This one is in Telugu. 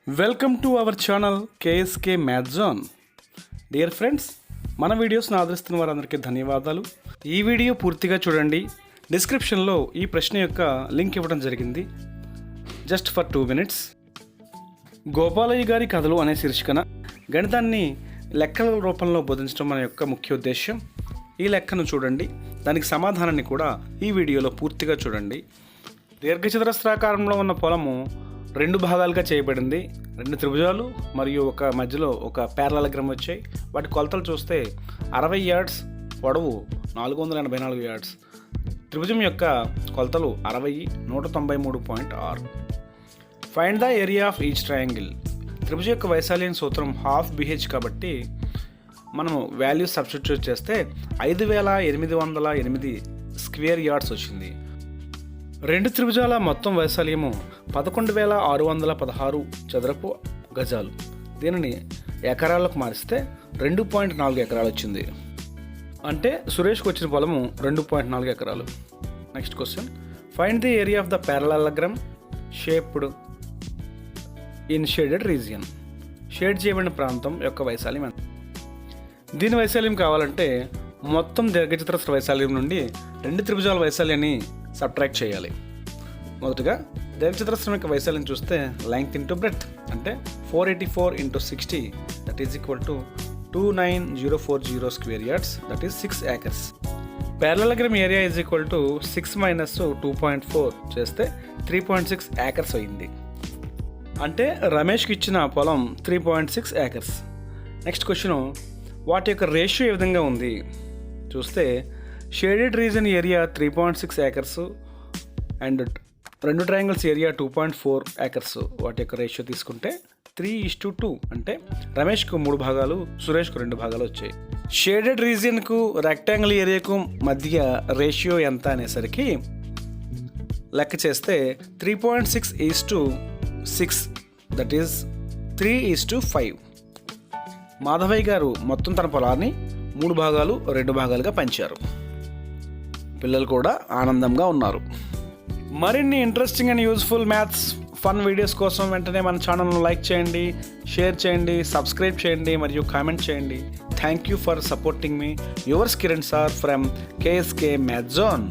Welcome to our channel KSK math zone. Dear friends, మన వీడియోస్ని ఆదరిస్తున్న వారందరికీ ధన్యవాదాలు. ఈ వీడియో పూర్తిగా చూడండి. డిస్క్రిప్షన్లో ఈ ప్రశ్న యొక్క లింక్ ఇవ్వడం జరిగింది. Just for 2 minutes. గోపాలయ్య గారి కథలు అనే శీర్షికన గణితాన్ని లెక్కల రూపంలో బోధించడం మన యొక్క ముఖ్య ఉద్దేశం. ఈ లెక్కను చూడండి, దానికి సమాధానాన్ని కూడా ఈ వీడియోలో పూర్తిగా చూడండి. దీర్ఘచతురస్రాకారంలో ఉన్న పొలము 2 భాగాలుగా చేయబడింది. 2 త్రిభుజాలు మరియు ఒక మధ్యలో ఒక ప్యారలలోగ్రామ్ వచ్చాయి. వాటి కొలతలు చూస్తే 60 yards, పొడవు 484 yards. త్రిభుజం యొక్క కొలతలు 60, 193.6. Find the area of each triangle. త్రిభుజం యొక్క వైశాల్యం సూత్రం ½ BH కాబట్టి మనము వాల్యూ సబ్స్టిట్యూట్ చేస్తే 5808 స్క్వేర్ యార్డ్స్ వచ్చింది. 2 త్రిభుజాల మొత్తం వైశాల్యము 11,616 చదరపు గజాలు. దీనిని ఎకరాలకు మారిస్తే 2.4 ఎకరాలు వచ్చింది. అంటే సురేష్కి వచ్చిన పొలము 2.4 ఎకరాలు. Next question, find the area of the parallelogram shaped in shaded region. Shade చేయబడిన ప్రాంతం యొక్క వైశాల్యం ఎంత? దీని వైశాల్యం కావాలంటే మొత్తం దీర్ఘచతురస్ర వైశాల్యం నుండి 2 త్రిభుజాల వైశాల్యాన్ని సబ్ట్రాక్ట్ చేయాలి. మొదటగా దీర్ఘచతురస్రం యొక్క వైశాల్యం చూస్తే లెంగ్త్ ఇంటూ బ్రెడ్త్ అంటే 484 × 60 that is equal to 29040 square yards that is 6 acres. Parallelogram area is equal to 6 - 2.4 చేస్తే 3.6 acres అయింది. అంటే రమేష్కి ఇచ్చిన పొలం 3.6 acres. నెక్స్ట్ క్వశ్చన్, వాటి యొక్క రేషియో ఏ విధంగా ఉంది చూస్తే shaded reason area 3.6 acres and 2 triangles area 2.4 acres. వాటి యొక్క రేషియో తీసుకుంటే 3:2 అంటే రమేష్కు 3 భాగాలు, సురేష్కు 2 భాగాలు వచ్చాయి. షేడెడ్ రీజియన్కు రెక్టాంగిల్ ఏరియాకు మధ్య రేషియో ఎంత అనేసరికి లెక్క చేస్తే 3.6:6 దట్ ఈస్ 3:5. మాధవయ్య గారు మొత్తం తన పొలాన్ని 3 భాగాలు 2 భాగాలుగా పంచారు. పిల్లలు కూడా ఆనందంగా ఉన్నారు. మరిన్ని interesting and useful maths fun videos కోసం వెంటనే మన ఛానల్ను లైక్ చేయండి, షేర్ చేయండి, సబ్స్క్రైబ్ చేయండి మరియు కామెంట్ చేయండి. Thank you for supporting me. Yours Kiran sir from KSK math zone.